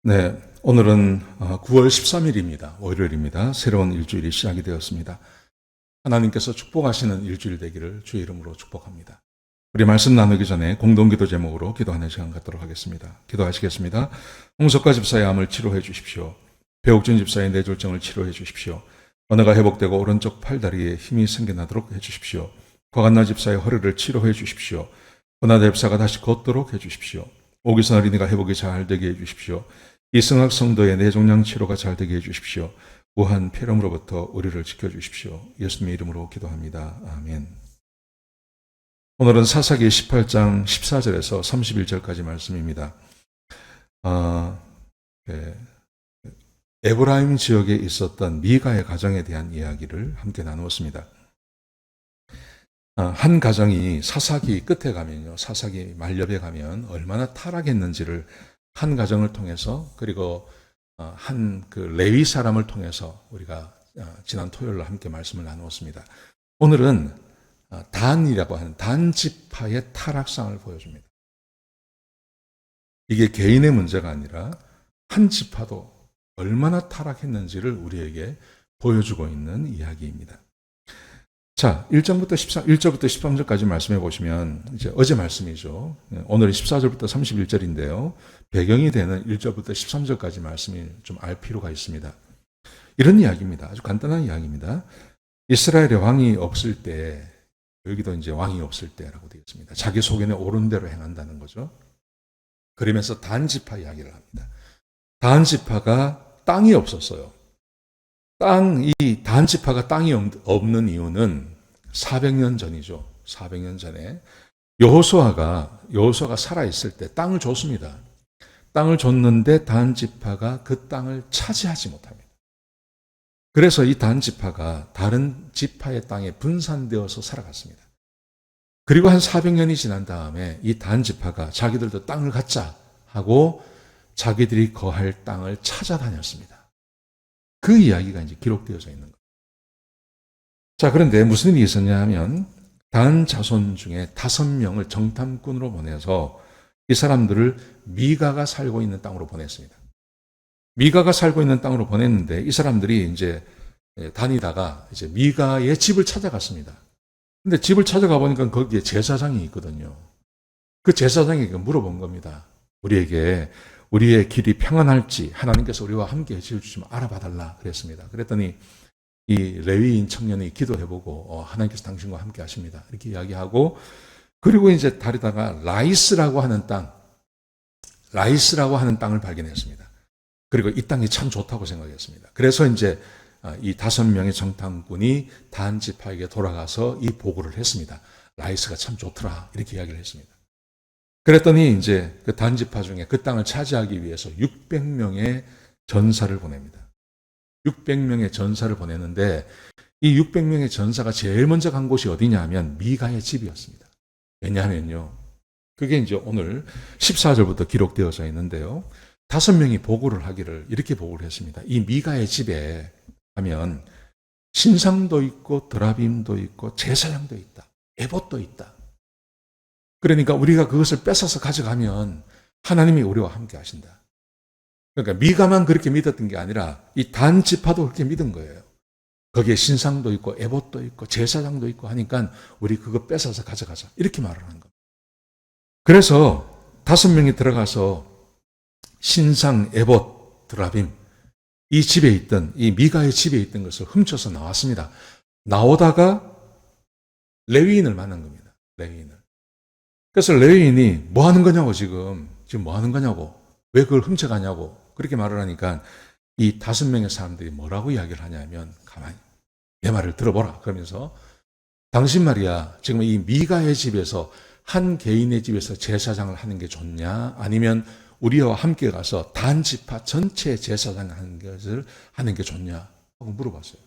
네, 오늘은 9월 13일입니다. 월요일입니다. 새로운 일주일이 시작이 되었습니다. 하나님께서 축복하시는 일주일 되기를 주의 이름으로 축복합니다. 우리 말씀 나누기 전에 공동기도 제목으로 기도하는 시간 갖도록 하겠습니다. 기도하시겠습니다. 홍석가 집사의 암을 치료해 주십시오. 배옥준 집사의 뇌졸중을 치료해 주십시오. 언어가 회복되고 오른쪽 팔다리에 힘이 생겨나도록 해 주십시오. 과간나 집사의 허리를 치료해 주십시오. 권하대 집사가 다시 걷도록 해 주십시오. 오기선 어린이가 회복이 잘 되게 해 주십시오. 이승학 성도의 뇌종양 치료가 잘 되게 해 주십시오. 무한 폐렴으로부터 우리를 지켜주십시오. 예수님의 이름으로 기도합니다. 아멘. 오늘은 사사기 18장 14절에서 31절까지 말씀입니다. 에브라임 지역에 있었던 미가의 가정에 대한 이야기를 함께 나누었습니다. 한 가정이 사사기 끝에 가면요, 사사기 말엽에 가면 얼마나 타락했는지를 한 가정을 통해서, 그리고 한 그 레위 사람을 통해서 우리가 지난 토요일로 함께 말씀을 나누었습니다. 오늘은 단이라고 하는 단 지파의 타락상을 보여줍니다. 이게 개인의 문제가 아니라 한 지파도 얼마나 타락했는지를 우리에게 보여주고 있는 이야기입니다. 자, 1절부터 13절까지 말씀해 보시면, 이제 어제 말씀이죠. 오늘은 14절부터 31절인데요. 배경이 되는 1절부터 13절까지 말씀이 좀 알 필요가 있습니다. 이런 이야기입니다. 아주 간단한 이야기입니다. 이스라엘의 왕이 없을 때, 여기도 이제 왕이 없을 때라고 되어 있습니다. 자기 속에는 옳은 대로 행한다는 거죠. 그러면서 단지파 이야기를 합니다. 단지파가 땅이 없었어요. 이 단지파가 땅이 없는 이유는 400년 전이죠. 400년 전에 여호수아가 살아있을 때 땅을 줬습니다. 땅을 줬는데 단지파가 그 땅을 차지하지 못합니다. 그래서 이 단지파가 다른 지파의 땅에 분산되어서 살아갔습니다. 그리고 한 400년이 지난 다음에 이 단지파가 자기들도 땅을 갖자 하고 자기들이 거할 땅을 찾아다녔습니다. 그 이야기가 이제 기록되어져 있는 거예요. 자, 그런데 무슨 일이 있었냐 하면, 단 자손 중에 5명을 정탐꾼으로 보내서 이 사람들을 미가가 살고 있는 땅으로 보냈습니다. 미가가 살고 있는 땅으로 보냈는데, 이 사람들이 이제 다니다가 이제 미가의 집을 찾아갔습니다. 근데 집을 찾아가 보니까 거기에 제사장이 있거든요. 그 제사장에게 물어본 겁니다. 우리의 길이 평안할지 하나님께서 우리와 함께 해주시면 알아봐달라 그랬습니다. 그랬더니 이 레위인 청년이 기도해보고 하나님께서 당신과 함께 하십니다. 이렇게 이야기하고, 그리고 이제 다니다가 라이스라고 하는 땅을 발견했습니다. 그리고 이 땅이 참 좋다고 생각했습니다. 그래서 이제 이 5명의 정탐꾼이 단지파에게 돌아가서 이 보고를 했습니다. 라이스가 참 좋더라 이렇게 이야기를 했습니다. 그랬더니 이제 그 단지파 중에 그 땅을 차지하기 위해서 600명의 전사를 보냅니다. 600명의 전사를 보내는데, 이 600명의 전사가 제일 먼저 간 곳이 어디냐 하면 미가의 집이었습니다. 왜냐하면요, 그게 이제 오늘 14절부터 기록되어져 있는데요. 5명이 보고를 하기를 이렇게 보고를 했습니다. 이 미가의 집에 가면 신상도 있고 드라빔도 있고 제사장도 있다. 에봇도 있다. 그러니까 우리가 그것을 뺏어서 가져가면 하나님이 우리와 함께 하신다. 그러니까 미가만 그렇게 믿었던 게 아니라 이 단지파도 그렇게 믿은 거예요. 거기에 신상도 있고 에봇도 있고 제사장도 있고 하니까 우리 그거 뺏어서 가져가자. 이렇게 말을 하는 겁니다. 그래서 5명이 들어가서 신상, 에봇, 드라빔, 이 미가의 집에 있던 것을 훔쳐서 나왔습니다. 나오다가 레위인을 만난 겁니다. 레위인을. 그래서 레위인이 뭐 하는 거냐고, 지금 뭐 하는 거냐고, 왜 그걸 훔쳐가냐고 그렇게 말을 하니까 이 5명의 사람들이 뭐라고 이야기를 하냐면, 가만히 내 말을 들어보라 그러면서, 당신 말이야 지금 이 미가의 집에서 한 개인의 집에서 제사장을 하는 게 좋냐, 아니면 우리와 함께 가서 단지파 전체 제사장을 하는 게 좋냐 하고 물어봤어요.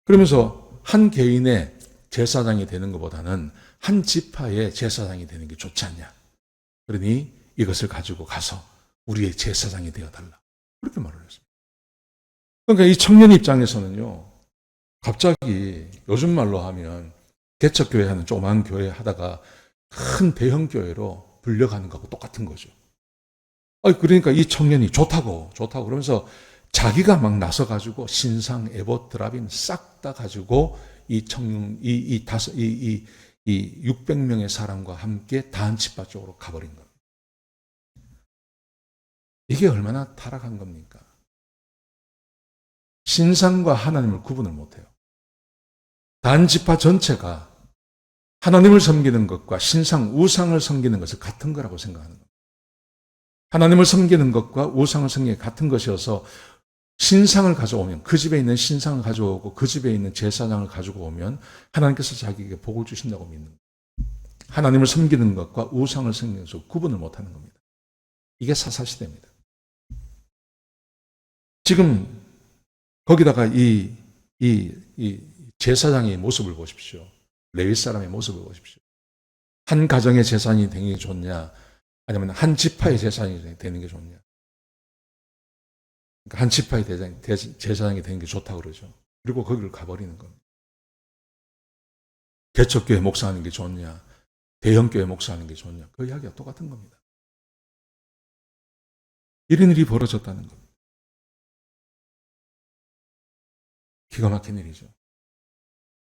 그러면서 한 개인의 제사장이 되는 것보다는 한 지파의 제사장이 되는 게 좋지 않냐. 그러니 이것을 가지고 가서 우리의 제사장이 되어달라. 그렇게 말을 했습니다. 그러니까 이 청년 입장에서는요, 갑자기 요즘 말로 하면 개척교회 하는 조그만 교회 하다가 큰 대형 교회로 불려가는 거하고 똑같은 거죠. 그러니까 이 청년이 좋다고 그러면서 자기가 막 나서가지고 신상, 에봇, 드라빔 싹 다 가지고 이 청년, 이 600명의 사람과 함께 다한치파 쪽으로 가버린 겁니다. 이게 얼마나 타락한 겁니까? 신상과 하나님을 구분을 못해요. 다한지파 전체가 하나님을 섬기는 것과 신상, 우상을 섬기는 것을 같은 거라고 생각하는 겁니다. 하나님을 섬기는 것과 우상을 섬기는 게 같은 것이어서 신상을 가져오면, 그 집에 있는 신상을 가져오고 그 집에 있는 제사장을 가지고 오면 하나님께서 자기에게 복을 주신다고 믿는 거예요. 하나님을 섬기는 것과 우상을 섬기는 것을 구분을 못하는 겁니다. 이게 사사시대입니다. 지금 거기다가 이 제사장의 모습을 보십시오. 레위 사람의 모습을 보십시오. 한 가정의 제사장이 되는 게 좋냐, 아니면 한 지파의 제사장이 되는 게 좋냐. 그러니까 한 지파의 제사장이 되는 게 좋다고 그러죠. 그리고 거기를 가버리는 겁니다. 개척교회 목사하는 게 좋냐, 대형교회 목사하는 게 좋냐. 그 이야기가 똑같은 겁니다. 이런 일이 벌어졌다는 겁니다. 기가 막힌 일이죠.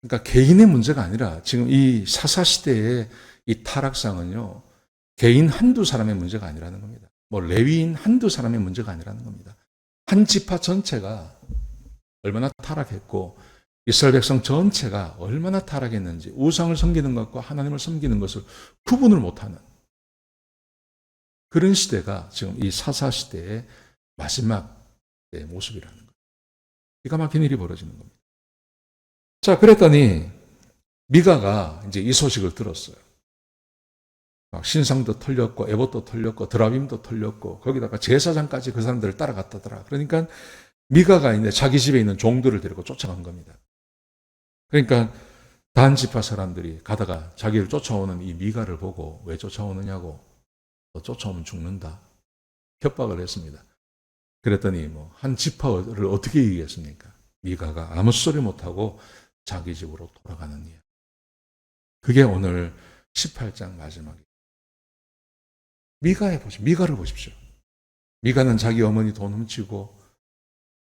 그러니까 개인의 문제가 아니라 지금 이 사사시대의 이 타락상은요, 개인 한두 사람의 문제가 아니라는 겁니다. 뭐 레위인 한두 사람의 문제가 아니라는 겁니다. 한 지파 전체가 얼마나 타락했고 이스라엘 백성 전체가 얼마나 타락했는지, 우상을 섬기는 것과 하나님을 섬기는 것을 구분을 못하는 그런 시대가 지금 이 사사시대의 마지막 모습이라는 거예요. 기가 막힌 일이 벌어지는 겁니다. 자, 그랬더니 미가가 이제 이 소식을 들었어요. 막 신상도 털렸고 에봇도 털렸고 드라빔도 털렸고 거기다가 제사장까지 그 사람들을 따라갔다더라. 그러니까 미가가 이제 자기 집에 있는 종들을 데리고 쫓아간 겁니다. 그러니까 단 지파 사람들이 가다가 자기를 쫓아오는 이 미가를 보고 왜 쫓아오느냐고, 너 쫓아오면 죽는다, 협박을 했습니다. 그랬더니 뭐 한 지파를 어떻게 이기겠습니까? 미가가 아무 소리 못하고 자기 집으로 돌아가는 이야기. 그게 오늘 18장 마지막이에요. 미가를 보십시오. 미가는 자기 어머니 돈 훔치고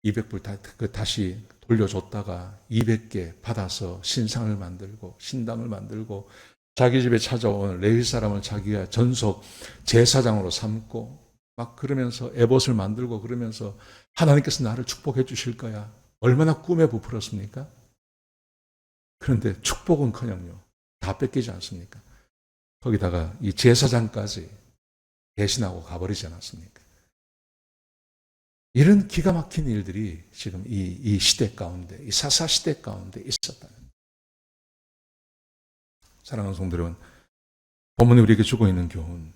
200불 다시 돌려줬다가 200개 받아서 신상을 만들고 신당을 만들고 자기 집에 찾아온 레위 사람을 자기가 전속 제사장으로 삼고 막 그러면서 에봇을 만들고 그러면서 하나님께서 나를 축복해 주실 거야. 얼마나 꿈에 부풀었습니까? 그런데 축복은커녕요, 다 뺏기지 않습니까? 거기다가 이 제사장까지 대신하고 가버리지 않았습니까? 이런 기가 막힌 일들이 지금 이 시대 가운데, 이 사사 시대 가운데 있었다는. 사랑하는 성도 여러분, 본문이 우리에게 주고 있는 교훈,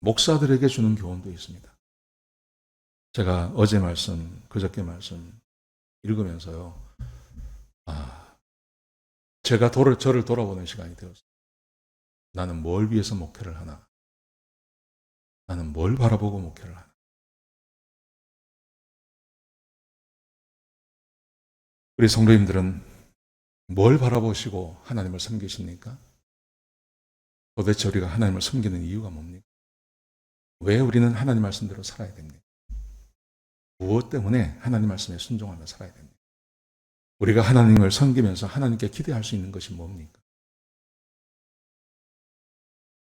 목사들에게 주는 교훈도 있습니다. 제가 어제 말씀, 그저께 말씀 읽으면서요, 제가 저를 돌아보는 시간이 되었어요. 나는 뭘 위해서 목회를 하나? 나는 뭘 바라보고 목회를 하나? 우리 성도님들은 뭘 바라보시고 하나님을 섬기십니까? 도대체 우리가 하나님을 섬기는 이유가 뭡니까? 왜 우리는 하나님 말씀대로 살아야 됩니까? 무엇 때문에 하나님 말씀에 순종하며 살아야 됩니까? 우리가 하나님을 섬기면서 하나님께 기대할 수 있는 것이 뭡니까?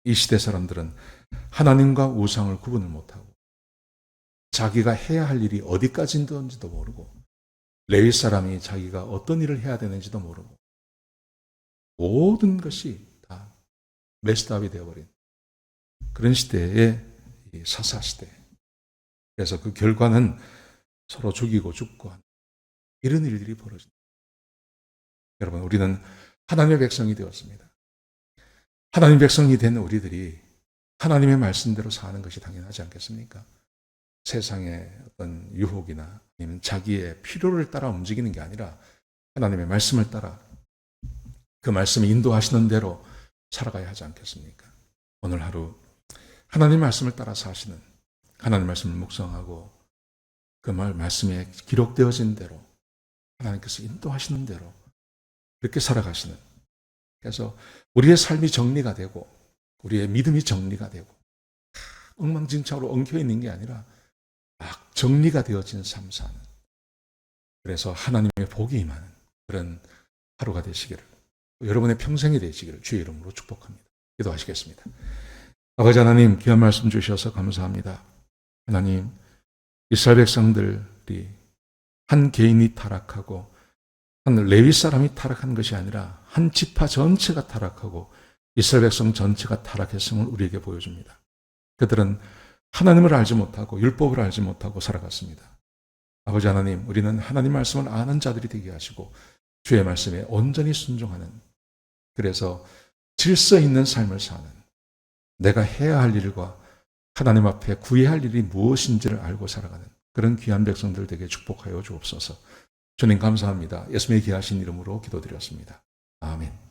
이 시대 사람들은 하나님과 우상을 구분을 못하고 자기가 해야 할 일이 어디까지인지도 모르고 레위 사람이 자기가 어떤 일을 해야 되는지도 모르고 모든 것이 다 메스드업이 되어버린 그런 시대의 사사시대. 그래서 그 결과는 서로 죽이고 죽고 하는 이런 일들이 벌어집니다. 여러분, 우리는 하나님의 백성이 되었습니다. 하나님의 백성이 된 우리들이 하나님의 말씀대로 사는 것이 당연하지 않겠습니까? 세상의 어떤 유혹이나 아니면 자기의 필요를 따라 움직이는 게 아니라 하나님의 말씀을 따라 그 말씀이 인도하시는 대로 살아가야 하지 않겠습니까? 오늘 하루 하나님 말씀을 따라 사시는, 하나님 말씀을 묵상하고 그 말씀에 기록되어진 대로 하나님께서 인도하시는 대로 그렇게 살아가시는, 그래서 우리의 삶이 정리가 되고 우리의 믿음이 정리가 되고 엉망진창으로 엉켜 있는 게 아니라 막 정리가 되어진 삶 사는, 그래서 하나님의 복이 임하는 그런 하루가 되시기를, 여러분의 평생이 되시기를 주의 이름으로 축복합니다. 기도하시겠습니다. 아버지 하나님, 귀한 말씀 주셔서 감사합니다. 하나님, 이스라엘 백성들이 한 개인이 타락하고 한 레위 사람이 타락한 것이 아니라 한 지파 전체가 타락하고 이스라엘 백성 전체가 타락했음을 우리에게 보여줍니다. 그들은 하나님을 알지 못하고 율법을 알지 못하고 살아갔습니다. 아버지 하나님, 우리는 하나님 말씀을 아는 자들이 되게 하시고 주의 말씀에 온전히 순종하는, 그래서 질서 있는 삶을 사는, 내가 해야 할 일과 하나님 앞에 구해야 할 일이 무엇인지를 알고 살아가는 그런 귀한 백성들 되게 축복하여 주옵소서. 주님 감사합니다. 예수님의 귀하신 이름으로 기도드렸습니다. 아멘.